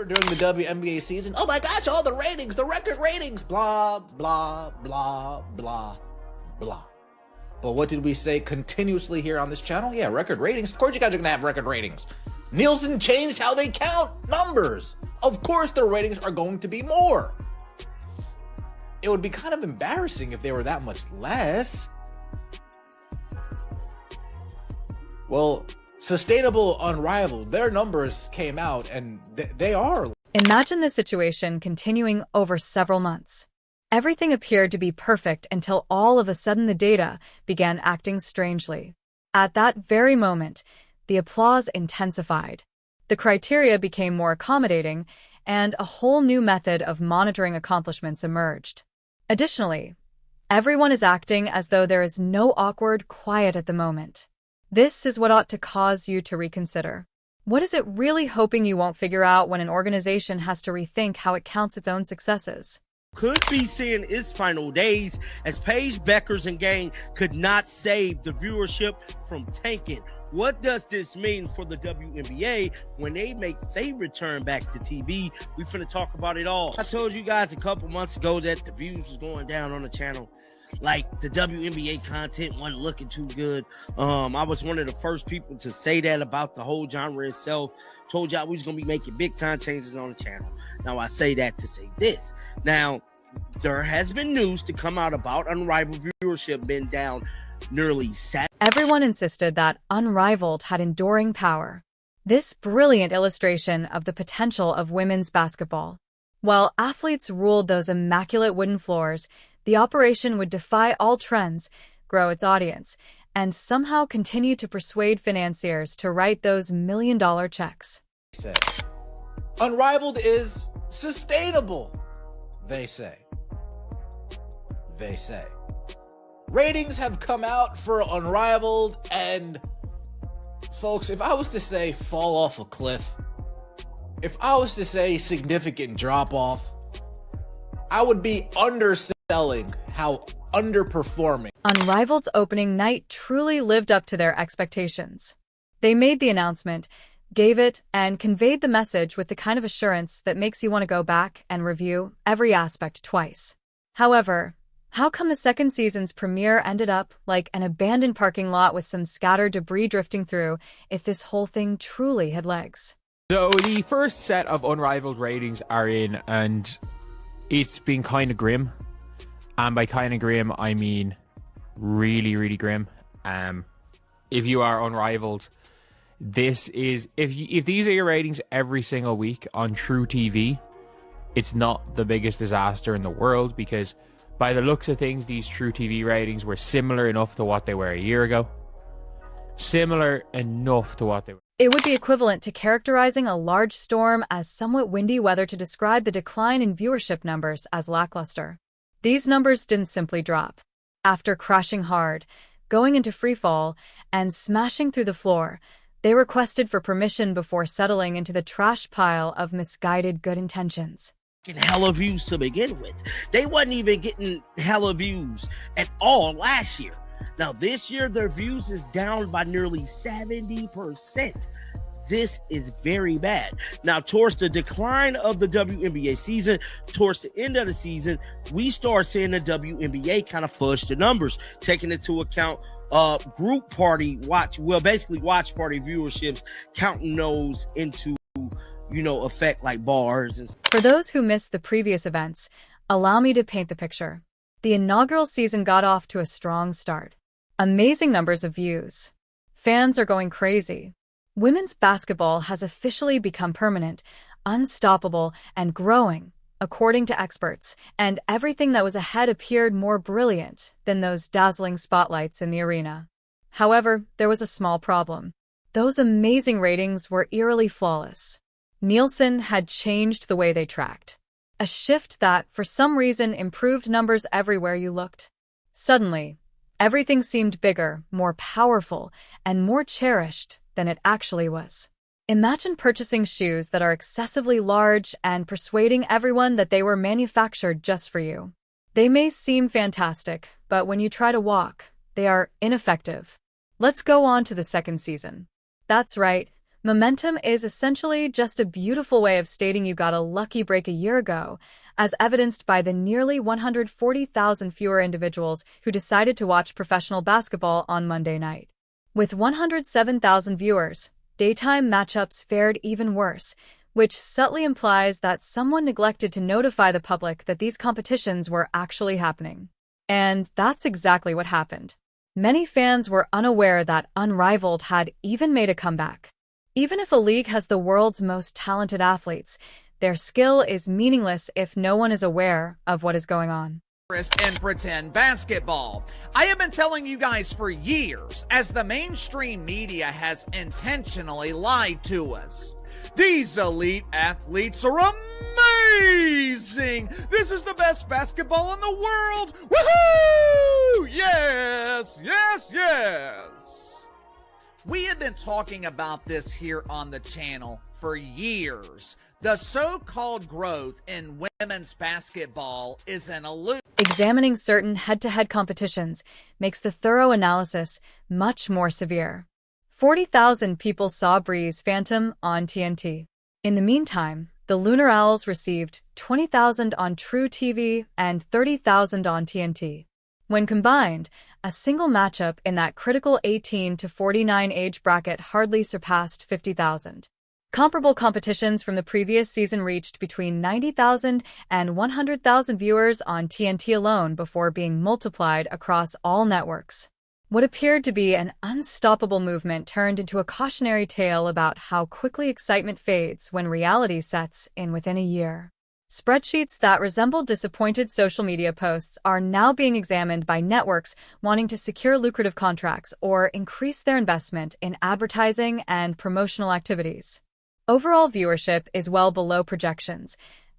Remember during the WNBA season, oh my gosh, all the ratings, the record ratings, blah, blah, blah, blah, blah. But what did we say continuously here on this channel? Yeah, record ratings. Of course you guys are gonna have record ratings. Nielsen changed how they count numbers. Of course their ratings are going to be more. It would be kind of embarrassing if they were that much less. Well, Sustainable, Unrivaled, their numbers came out and they are. Imagine this situation continuing over several months. Everything appeared to be perfect until all of a sudden the data began acting strangely. At that very moment, the applause intensified. The criteria became more accommodating, and a whole new method of monitoring accomplishments emerged. Additionally, everyone is acting as though there is no awkward quiet at the moment. This is what ought to cause you to reconsider. What is it really hoping you won't figure out when an organization has to rethink how it counts its own successes? Could be seeing its final days as Paige, Beckers, and gang could not save the viewership from tanking. What does this mean for the WNBA when they make their return back to TV? We finna talk about it all. I told you guys a couple months ago that the views was going down on the channel. Like, the WNBA content wasn't looking too good. I was one of the first people to say that about the whole genre itself. Told y'all we was going to be making big time changes on the channel. Now, I say that to say this. Now, there has been news to come out about Unrivaled viewership being down nearly 7. Everyone insisted that Unrivaled had enduring power. This brilliant illustration of the potential of women's basketball. While athletes ruled those immaculate wooden floors, the operation would defy all trends, grow its audience, and somehow continue to persuade financiers to write those million-dollar checks. Unrivaled is sustainable, they say. They say. Ratings have come out for Unrivaled, and folks, if I was to say fall off a cliff, if I was to say significant drop-off, I would be underselling how underperforming. Unrivaled's opening night truly lived up to their expectations. They made the announcement, gave it, and conveyed the message with the kind of assurance that makes you want to go back and review every aspect twice. However, how come the second season's premiere ended up like an abandoned parking lot with some scattered debris drifting through if this whole thing truly had legs? So the first set of Unrivaled ratings are in, and it's been kind of grim. And by kind of grim, I mean really, really grim. If you are Unrivaled, this is, if these are your ratings every single week on True TV, it's not the biggest disaster in the world, because by the looks of things, these True TV ratings were similar enough to what they were a year ago. Similar enough to what they were. It would be equivalent to characterizing a large storm as somewhat windy weather to describe the decline in viewership numbers as lackluster. These numbers didn't simply drop. After crashing hard, going into freefall, and smashing through the floor, they requested for permission before settling into the trash pile of misguided good intentions. Hella views to begin with. They wasn't even getting hella views at all last year. Now this year their views is down by nearly 70%. This is very bad. Now towards the decline of the WNBA season, towards the end of the season, we start seeing the WNBA kind of fudge the numbers, taking into account group party watch party viewerships, counting those into effect like bars. And for those who missed the previous events, allow me to paint the picture. The inaugural season got off to a strong start. Amazing numbers of views. Fans are going crazy. Women's basketball has officially become permanent, unstoppable, and growing, according to experts, and everything that was ahead appeared more brilliant than those dazzling spotlights in the arena. However, there was a small problem. Those amazing ratings were eerily flawless. Nielsen had changed the way they tracked. A shift that, for some reason, improved numbers everywhere you looked. Suddenly, everything seemed bigger, more powerful, and more cherished than it actually was. Imagine purchasing shoes that are excessively large and persuading everyone that they were manufactured just for you. They may seem fantastic, but when you try to walk, they are ineffective. Let's go on to the second season. That's right, Momentum is essentially just a beautiful way of stating you got a lucky break a year ago, as evidenced by the nearly 140,000 fewer individuals who decided to watch professional basketball on Monday night. With 107,000 viewers, daytime matchups fared even worse, which subtly implies that someone neglected to notify the public that these competitions were actually happening. And that's exactly what happened. Many fans were unaware that Unrivaled had even made a comeback. Even if a league has the world's most talented athletes, their skill is meaningless if no one is aware of what is going on. In pretend basketball. I have been telling you guys for years, as the mainstream media has intentionally lied to us. These elite athletes are amazing! This is the best basketball in the world! Woohoo! Yes, yes, yes! We have been talking about this here on the channel for years. The so-called growth in women's basketball is an illusion. Examining certain head-to-head competitions makes the thorough analysis much more severe. 40,000 people saw Bree's Phantom on TNT. In the meantime, the Lunar Owls received 20,000 on True TV and 30,000 on TNT. When combined, a single matchup in that critical 18 to 49 age bracket hardly surpassed 50,000. Comparable competitions from the previous season reached between 90,000 and 100,000 viewers on TNT alone before being multiplied across all networks. What appeared to be an unstoppable movement turned into a cautionary tale about how quickly excitement fades when reality sets in within a year. Spreadsheets that resemble disappointed social media posts are now being examined by networks wanting to secure lucrative contracts or increase their investment in advertising and promotional activities. Overall viewership is well below projections.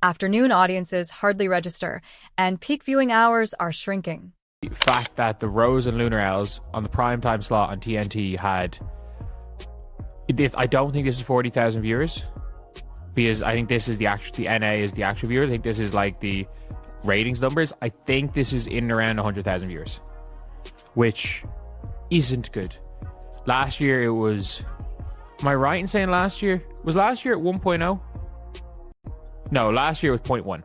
Afternoon audiences hardly register, and peak viewing hours are shrinking. The fact that the Rose and Lunar Owls on the primetime slot on TNT had... I don't think this is 40,000 viewers. Because I think this is the NA is the actual viewer. I think this is like the ratings numbers. I think this is in and around 100,000 viewers, which isn't good. Last year it was, am I right in saying last year at 1.0? No, last year was 0.1.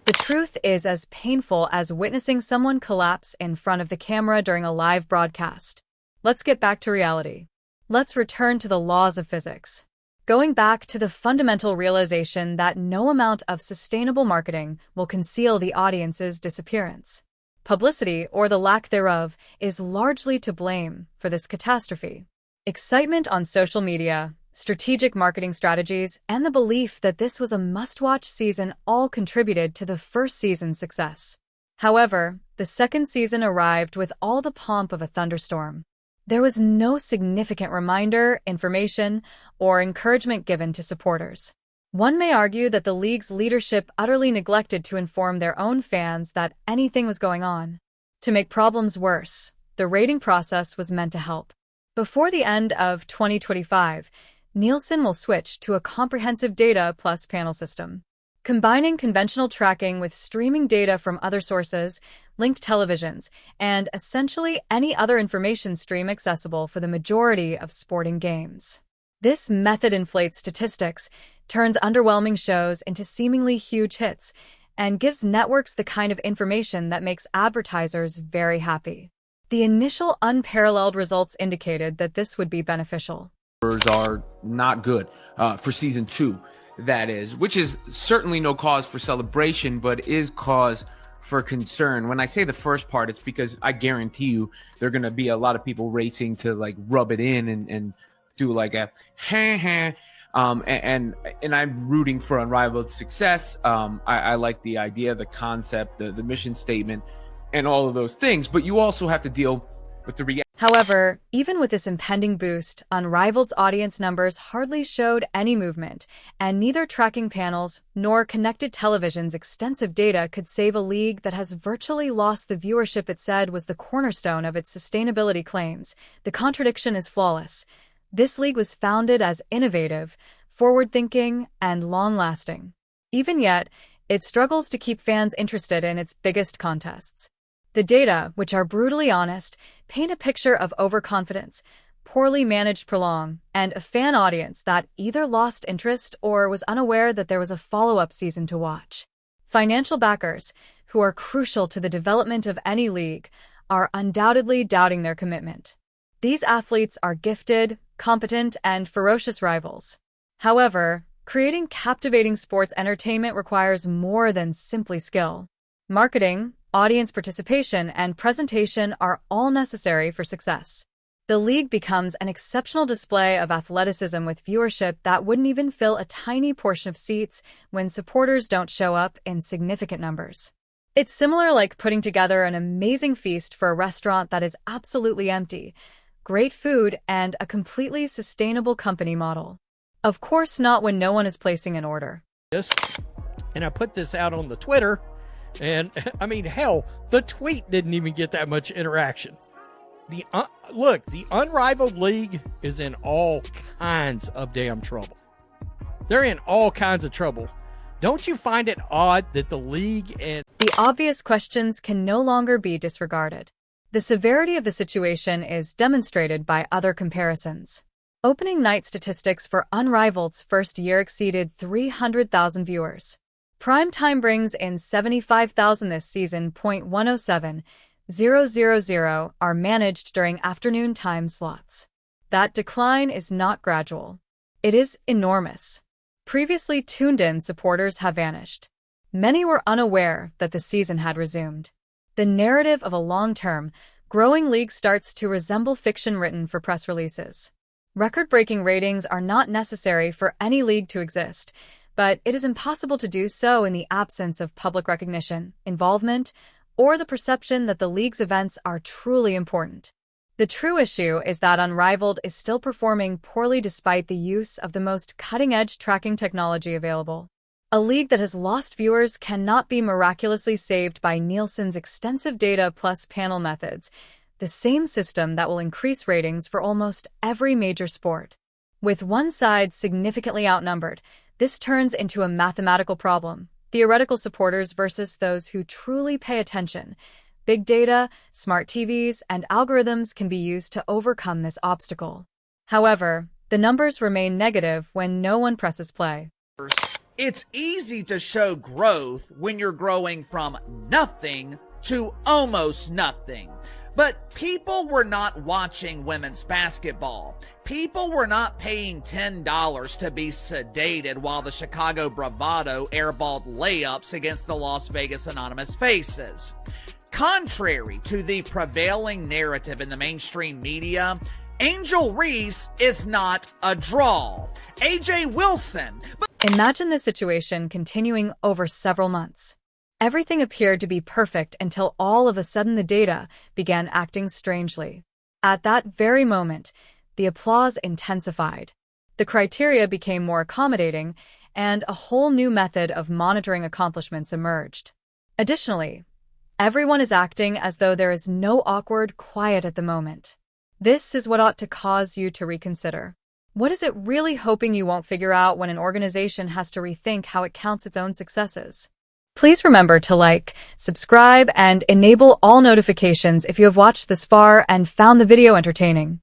The truth is as painful as witnessing someone collapse in front of the camera during a live broadcast. Let's get back to reality. Let's return to the laws of physics. Going back to the fundamental realization that no amount of sustainable marketing will conceal the audience's disappearance. Publicity, or the lack thereof, is largely to blame for this catastrophe. Excitement on social media, strategic marketing strategies, and the belief that this was a must-watch season all contributed to the first season's success. However, the second season arrived with all the pomp of a thunderstorm. There was no significant reminder, information, or encouragement given to supporters. One may argue that the league's leadership utterly neglected to inform their own fans that anything was going on. To make problems worse, the rating process was meant to help. Before the end of 2025, Nielsen will switch to a comprehensive data plus panel system. Combining conventional tracking with streaming data from other sources, linked televisions, and essentially any other information stream accessible for the majority of sporting games. This method inflates statistics, turns underwhelming shows into seemingly huge hits, and gives networks the kind of information that makes advertisers very happy. The initial unparalleled results indicated that this would be beneficial. Are not good for season 2. That is, which is certainly no cause for celebration, but is cause for concern. When I say the first part, it's because I guarantee you there are going to be a lot of people racing to like rub it in and do like a and I'm rooting for Unrivaled success. I like the idea, the concept, the mission statement, and all of those things, but you also have to deal with the reality. However, even with this impending boost, Unrivaled's audience numbers hardly showed any movement, and neither tracking panels nor connected television's extensive data could save a league that has virtually lost the viewership it said was the cornerstone of its sustainability claims. The contradiction is flawless. This league was founded as innovative, forward-thinking, and long-lasting. Even yet, it struggles to keep fans interested in its biggest contests. The data, which are brutally honest, paint a picture of overconfidence, poorly managed prolong, and a fan audience that either lost interest or was unaware that there was a follow-up season to watch. Financial backers, who are crucial to the development of any league, are undoubtedly doubting their commitment. These athletes are gifted, competent, and ferocious rivals. However, creating captivating sports entertainment requires more than simply skill. Marketing, audience participation, and presentation are all necessary for success. The league becomes an exceptional display of athleticism with viewership that wouldn't even fill a tiny portion of seats when supporters don't show up in significant numbers. It's similar like putting together an amazing feast for a restaurant that is absolutely empty, great food, and a completely sustainable company model. Of course not when no one is placing an order. And I put this out on the Twitter, and I mean, hell, the tweet didn't even get that much interaction. Look, the Unrivaled League is in all kinds of damn trouble. They're in all kinds of trouble. Don't you find it odd that the league and... The obvious questions can no longer be disregarded. The severity of the situation is demonstrated by other comparisons. Opening night statistics for Unrivaled's first year exceeded 300,000 viewers. Prime time brings in 75,000 this season. 107,000 are managed during afternoon time slots. That decline is not gradual. It is enormous. Previously tuned-in supporters have vanished. Many were unaware that the season had resumed. The narrative of a long-term, growing league starts to resemble fiction written for press releases. Record-breaking ratings are not necessary for any league to exist, but it is impossible to do so in the absence of public recognition, involvement, or the perception that the league's events are truly important. The true issue is that Unrivaled is still performing poorly despite the use of the most cutting-edge tracking technology available. A league that has lost viewers cannot be miraculously saved by Nielsen's extensive data plus panel methods, the same system that will increase ratings for almost every major sport. With one side significantly outnumbered, this turns into a mathematical problem: theoretical supporters versus those who truly pay attention. Big data, smart TVs, and algorithms can be used to overcome this obstacle. However, the numbers remain negative when no one presses play. It's easy to show growth when you're growing from nothing to almost nothing. But people were not watching women's basketball. People were not paying $10 to be sedated while the Chicago Bravado airballed layups against the Las Vegas Anonymous Faces. Contrary to the prevailing narrative in the mainstream media, Angel Reese is not a draw. AJ Wilson. Imagine this situation continuing over several months. Everything appeared to be perfect until all of a sudden the data began acting strangely. At that very moment, the applause intensified. The criteria became more accommodating, and a whole new method of monitoring accomplishments emerged. Additionally, everyone is acting as though there is no awkward quiet at the moment. This is what ought to cause you to reconsider. What is it really hoping you won't figure out when an organization has to rethink how it counts its own successes? Please remember to like, subscribe, and enable all notifications if you have watched this far and found the video entertaining.